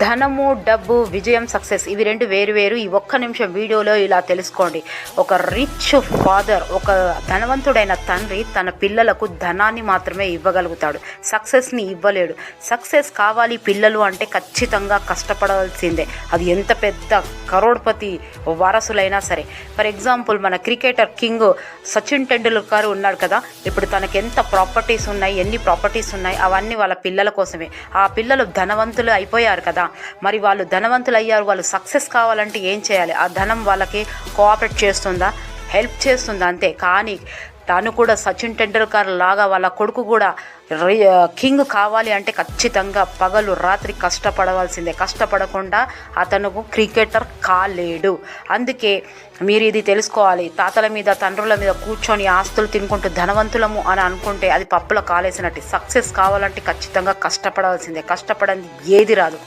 ధనము, డబ్బు, విజయం, సక్సెస్ ఇవి రెండు వేరు వేరు. ఈ ఒక్క నిమిషం వీడియోలో ఇలా తెలుసుకోండి. ఒక రిచ్ ఫాదర్, ఒక ధనవంతుడైన తండ్రి తన పిల్లలకు ధనాన్ని మాత్రమే ఇవ్వగలుగుతాడు, సక్సెస్ని ఇవ్వలేడు. సక్సెస్ కావాలి పిల్లలు అంటే ఖచ్చితంగా కష్టపడవలసిందే. అది ఎంత పెద్ద కరోడ్పతి వారసులైనా సరే. ఫర్ ఎగ్జాంపుల్ మన క్రికెటర్ కింగ్ సచిన్ టెండూల్కర్ ఉన్నాడు కదా, ఇప్పుడు తనకి ఎంత ప్రాపర్టీస్ ఉన్నాయి, ఎన్ని ప్రాపర్టీస్ ఉన్నాయి, అవన్నీ వాళ్ళ పిల్లల కోసమే. ఆ పిల్లలు ధనవంతులు అయిపోయారు కదా, మరి వాళ్ళు ధనవంతులు అయ్యారు, వాళ్ళు సక్సెస్ కావాలంటే ఏం చేయాలి? ఆ ధనం వాళ్ళకి కోఆపరేట్ చేస్తుందా, హెల్ప్ చేస్తుందా? అంతే. కానీ తాను కూడా సచిన్ టెండూల్కర్ లాగా వాళ్ళ కొడుకు కూడా కింగ్ కావాలి అంటే ఖచ్చితంగా పగలు రాత్రి కష్టపడవలసిందే. కష్టపడకుండా అతను క్రికెటర్ కాలేడు. అందుకే మీరు ఇది తెలుసుకోవాలి. తాతల మీద తండ్రుల మీద కూర్చొని ఆస్తులు తినుకుంటూ ధనవంతులము అని అనుకుంటే అది పప్పుల కాలేసినట్టు. సక్సెస్ కావాలంటే ఖచ్చితంగా కష్టపడవలసిందే. కష్టపడంది ఏది రాదు.